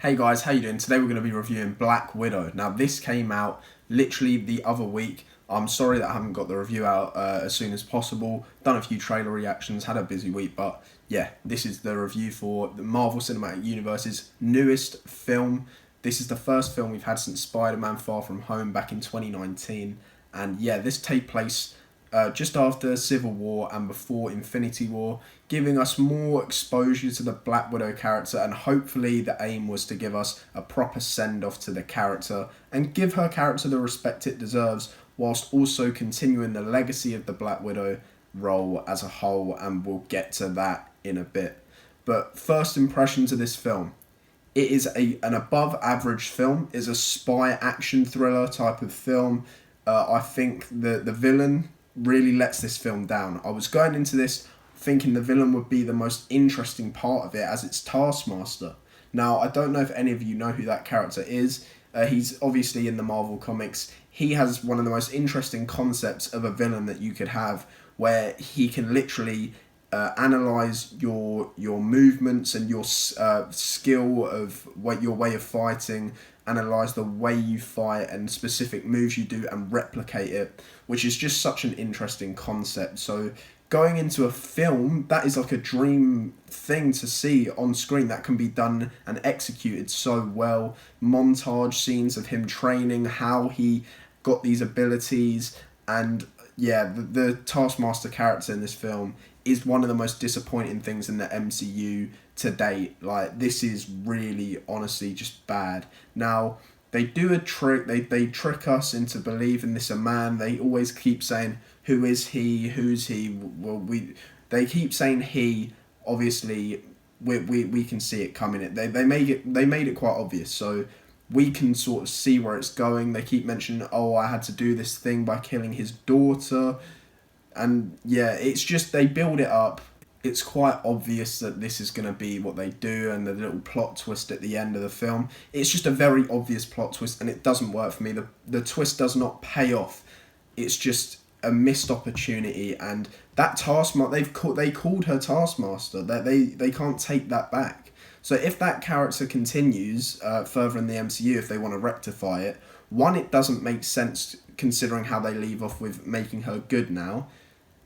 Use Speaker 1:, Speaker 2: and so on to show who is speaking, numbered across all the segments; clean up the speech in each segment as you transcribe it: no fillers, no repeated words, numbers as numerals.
Speaker 1: Hey guys, how you doing? Today we're going to be reviewing Black Widow. Now this came out literally the other week. I'm sorry that I haven't got the review out as soon as possible. Done a few trailer reactions, had a busy week, but yeah, this is the review for the Marvel Cinematic Universe's newest film. This is the first film we've had since Spider-Man Far From Home back in 2019. And yeah, this takes place just after Civil War and before Infinity War, giving us more exposure to the Black Widow character, and hopefully the aim was to give us a proper send-off to the character and give her character the respect it deserves, whilst also continuing the legacy of the Black Widow role as a whole, and we'll get to that in a bit. But first impressions of this film. It is an above average film. It's a spy action thriller type of film. I think the villain really lets this film down. I was going into this thinking the villain would be the most interesting part of it, as it's Taskmaster. Now, I don't know if any of you know who that character is. He's obviously in the Marvel comics. He has one of the most interesting concepts of a villain that you could have, where he can literally analyze your movements and your skill of your way of fighting, analyze the way you fight and specific moves you do and replicate it, which is just such an interesting concept. So going into a film, that is like a dream thing to see on screen that can be done and executed so well. Montage scenes of him training, how he got these abilities, and yeah, the Taskmaster character in this film is one of the most disappointing things in the MCU to date. Like, this is really, honestly, just bad. Now, they do a trick. They trick us into believing this a man. They always keep saying, "Who is he? Who's he?" Well, they keep saying he. Obviously, we can see it coming. They made it quite obvious. So we can sort of see where it's going. They keep mentioning, "Oh, I had to do this thing by killing his daughter." And yeah, it's just, they build it up. It's quite obvious that this is going to be what they do, and the little plot twist at the end of the film. It's just a very obvious plot twist, and it doesn't work for me. The twist does not pay off. It's just a missed opportunity, and that Taskmaster, they called her Taskmaster. They can't take that back. So if that character continues further in the MCU, if they want to rectify it, one, it doesn't make sense considering how they leave off with making her good now.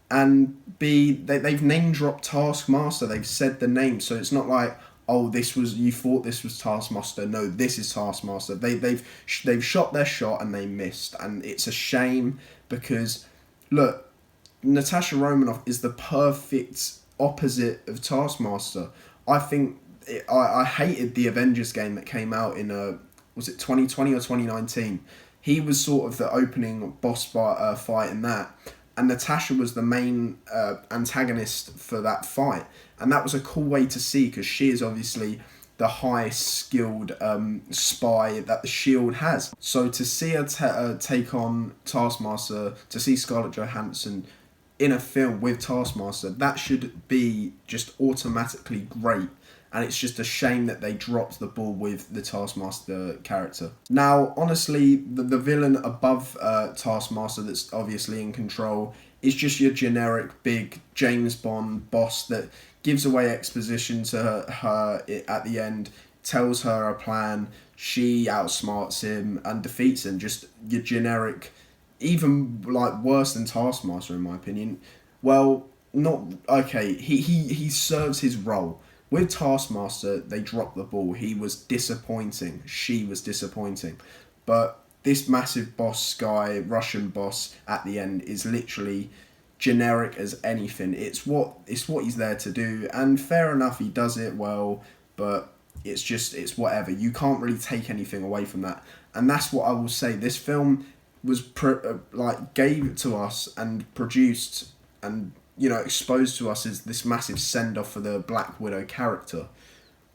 Speaker 1: And B, they've name dropped Taskmaster. They've said the name, so it's not like, oh, you thought this was Taskmaster. No, this is Taskmaster. They've shot their shot and they missed, and it's a shame because, look, Natasha Romanoff is the perfect opposite of Taskmaster. I think I hated the Avengers game that came out in was it 2020 or 2019. He was sort of the opening boss fight in that. And Natasha was the main antagonist for that fight. And that was a cool way to see, because she is obviously the highest skilled spy that the S.H.I.E.L.D. has. So to see her take on Taskmaster, to see Scarlett Johansson in a film with Taskmaster, that should be just automatically great. And it's just a shame that they dropped the ball with the Taskmaster character. Now, honestly, the villain above Taskmaster that's obviously in control is just your generic big James Bond boss that gives away exposition to her at the end, tells her a plan, she outsmarts him and defeats him. Just your generic, even like worse than Taskmaster in my opinion. Well, not okay. He serves his role. With Taskmaster, they dropped the ball. He was disappointing. She was disappointing. But this massive boss guy, Russian boss, at the end is literally generic as anything. It's what he's there to do. And fair enough, he does it well. But it's whatever. You can't really take anything away from that. And that's what I will say. This film was gave it to us and produced and exposed to us as this massive send-off for the Black Widow character.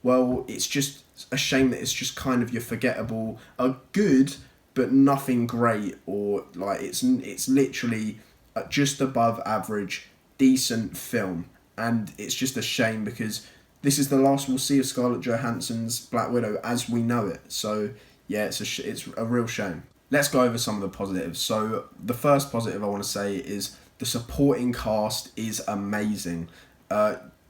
Speaker 1: Well, it's just a shame that it's just kind of your forgettable, a good but nothing great, or like it's literally just above average, decent film. And it's just a shame because this is the last we'll see of Scarlett Johansson's Black Widow as we know it. So yeah, it's a real shame. Let's go over some of the positives. So the first positive I want to say is the supporting cast is amazing.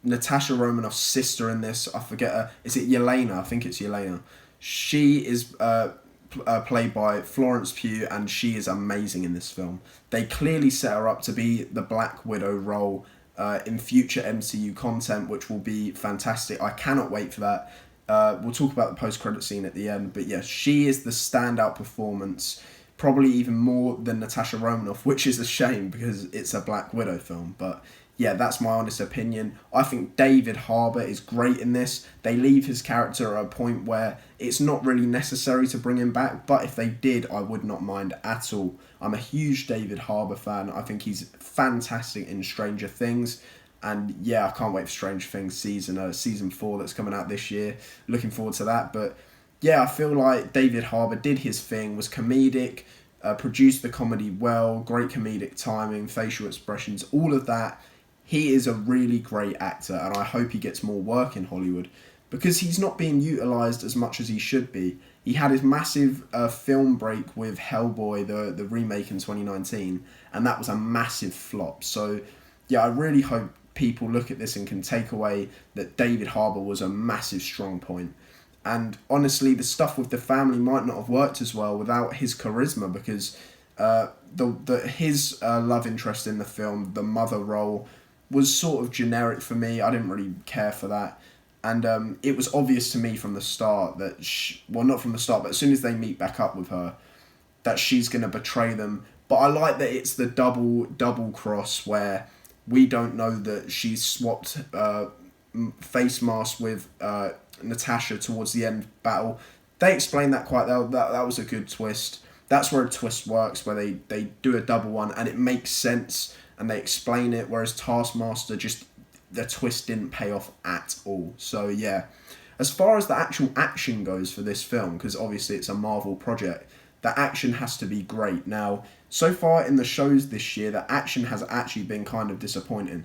Speaker 1: Natasha Romanoff's sister in this, I forget her. Is it Yelena? I think it's Yelena. She is played by Florence Pugh, and she is amazing in this film. They clearly set her up to be the Black Widow role in future MCU content, which will be fantastic. I cannot wait for that. We'll talk about the post-credit scene at the end, but yeah, she is the standout performance, probably even more than Natasha Romanoff, which is a shame because it's a Black Widow film, but yeah, that's my honest opinion. I think David Harbour is great in this. They leave his character at a point where it's not really necessary to bring him back, but if they did, I would not mind at all. I'm a huge David Harbour fan. I think he's fantastic in Stranger Things. And yeah, I can't wait for Stranger Things season 4 that's coming out this year. Looking forward to that. But yeah, I feel like David Harbour did his thing, was comedic, produced the comedy well, great comedic timing, facial expressions, all of that. He is a really great actor, and I hope he gets more work in Hollywood because he's not being utilised as much as he should be. He had his massive film break with Hellboy, the remake in 2019, and that was a massive flop. So yeah, I really hope people look at this and can take away that David Harbour was a massive strong point. And honestly, the stuff with the family might not have worked as well without his charisma, because his love interest in the film, the mother role, was sort of generic for me. I didn't really care for that. And it was obvious to me from the start that, well, not from the start, but as soon as they meet back up with her, that she's going to betray them. But I like that it's the double cross where we don't know that she's swapped face masks with Natasha towards the end battle. They explained that quite well. That was a good twist. That's where a twist works, where they do a double one and it makes sense and they explain it, whereas Taskmaster, just the twist didn't pay off at all. So yeah, as far as the actual action goes for this film, because obviously it's a Marvel project, the action has to be great. Now, so far in the shows this year, the action has actually been kind of disappointing.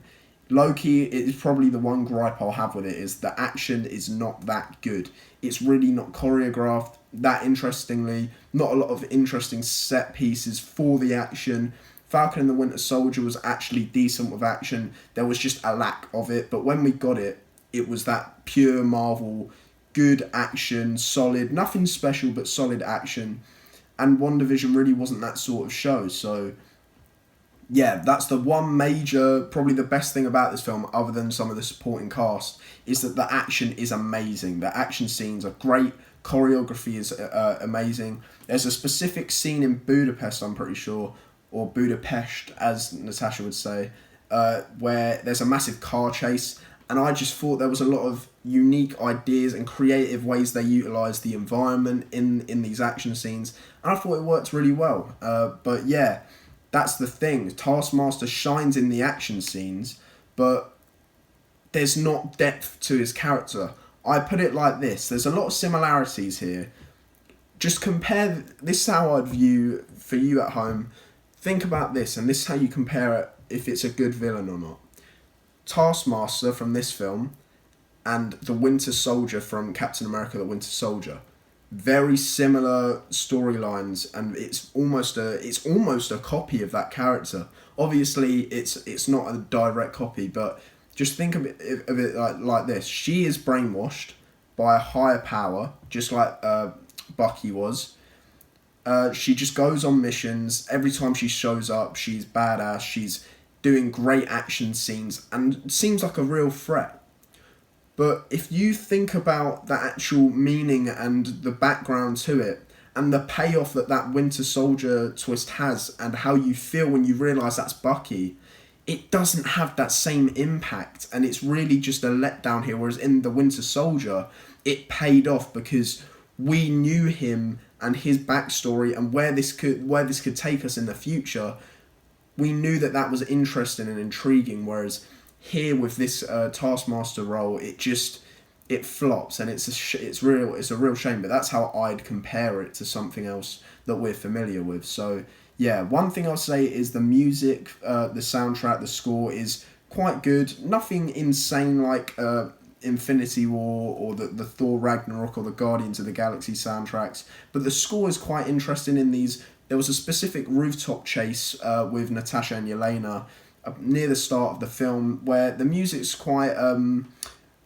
Speaker 1: Loki is probably the one gripe I'll have with it, is the action is not that good. It's really not choreographed that interestingly, not a lot of interesting set pieces for the action. Falcon and the Winter Soldier was actually decent with action. There was just a lack of it, but when we got it, it was that pure Marvel, good action, solid, nothing special, but solid action. And WandaVision really wasn't that sort of show, so yeah, that's the one major, probably the best thing about this film, other than some of the supporting cast, is that the action is amazing. The action scenes are great, choreography is amazing. There's a specific scene in Budapest, I'm pretty sure, or Budapest, as Natasha would say, where there's a massive car chase, and I just thought there was a lot of unique ideas and creative ways they utilised the environment in these action scenes, and I thought it worked really well. But yeah, that's the thing. Taskmaster shines in the action scenes, but there's not depth to his character. I put it like this. There's a lot of similarities here. Just compare, this is how I'd view, for you at home, think about this, and this is how you compare it if it's a good villain or not. Taskmaster from this film and the Winter Soldier from Captain America: The Winter Soldier. Very similar storylines, and it's almost a copy of that character. Obviously, it's not a direct copy, but just think of it like this. She is brainwashed by a higher power, just like Bucky was. She just goes on missions. Every time she shows up, she's badass. She's doing great action scenes and seems like a real threat. But if you think about the actual meaning and the background to it, and the payoff that Winter Soldier twist has, and how you feel when you realise that's Bucky, it doesn't have that same impact, and it's really just a letdown here. Whereas in the Winter Soldier, it paid off because we knew him and his backstory and where this could take us in the future. We knew that was interesting and intriguing, whereas here with this Taskmaster role, it flops, and it's a real shame. But that's how I'd compare it to something else that we're familiar with. So yeah, one thing I'll say is the music, the soundtrack, the score is quite good. Nothing insane like Infinity War or the Thor Ragnarok or the Guardians of the Galaxy soundtracks, but the score is quite interesting in these. There was a specific rooftop chase with Natasha and Yelena near the start of the film where the music's quite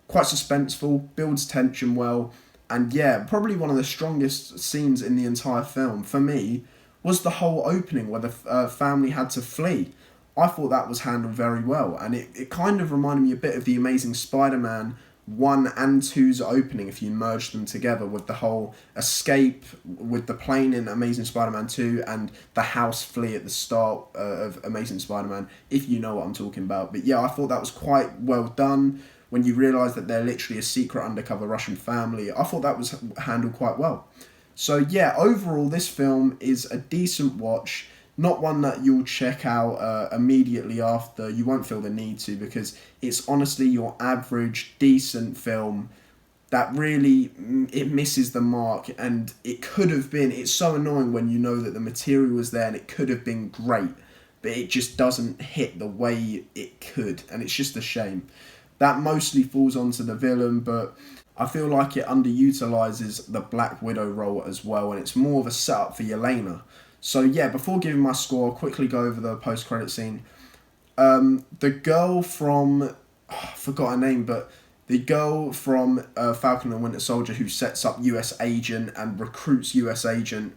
Speaker 1: suspenseful, builds tension well, And yeah, probably one of the strongest scenes in the entire film for me was the whole opening where the family had to flee. I thought that was handled very well, and it kind of reminded me a bit of the Amazing Spider-Man 1 and two's opening if you merge them together, with the whole escape with the plane in Amazing Spider-Man 2 and the house flee at the start of Amazing Spider-Man, if you know what I'm talking about. But yeah, I thought that was quite well done. When you realise that they're literally a secret undercover Russian family, I thought that was handled quite well. So yeah, overall this film is a decent watch. Not one that you'll check out immediately after. You won't feel the need to, because it's honestly your average, decent film that really, it misses the mark, and it could have been, it's so annoying when you know that the material was there and it could have been great, but it just doesn't hit the way it could, and it's just a shame. That mostly falls onto the villain, but I feel like it underutilises the Black Widow role as well, and it's more of a setup for Yelena. So yeah, before giving my score, I'll quickly go over the post-credit scene. The girl from, I forgot her name, but the girl from Falcon and Winter Soldier who sets up US Agent and recruits US Agent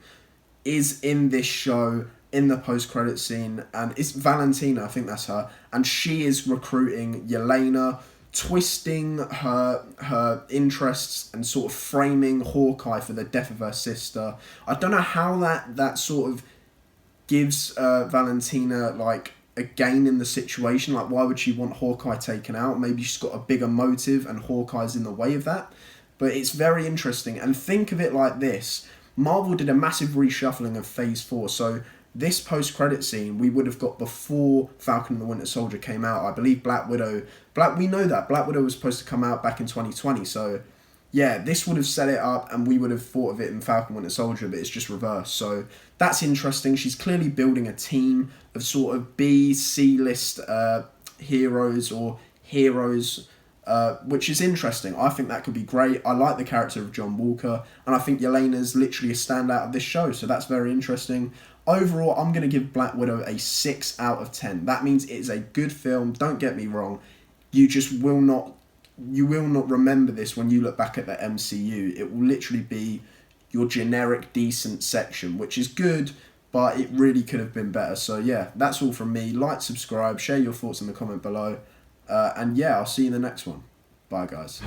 Speaker 1: is in this show in the post-credit scene, and it's Valentina, I think that's her, and she is recruiting Yelena, twisting her interests and sort of framing Hawkeye for the death of her sister. I don't know how that sort of gives Valentina like a gain in the situation. Like, why would she want Hawkeye taken out? Maybe she's got a bigger motive and Hawkeye's in the way of that. But it's very interesting. And think of it like this. Marvel did a massive reshuffling of Phase 4. So this post-credit scene we would have got before Falcon and the Winter Soldier came out. I believe we know that Black Widow was supposed to come out back in 2020. So yeah, this would have set it up and we would have thought of it in Falcon and Winter Soldier, but it's just reversed. So that's interesting. She's clearly building a team of sort of B, C-list heroes or heroes, which is interesting. I think that could be great. I like the character of John Walker, and I think Yelena's literally a standout of this show, so that's very interesting. Overall, I'm going to give Black Widow a 6 out of 10. That means it's a good film, don't get me wrong. You will not remember this when you look back at the MCU. It will literally be your generic decent section, which is good, but it really could have been better. So yeah, that's all from me. Like, subscribe, share your thoughts in the comment below. And yeah, I'll see you in the next one. Bye, guys.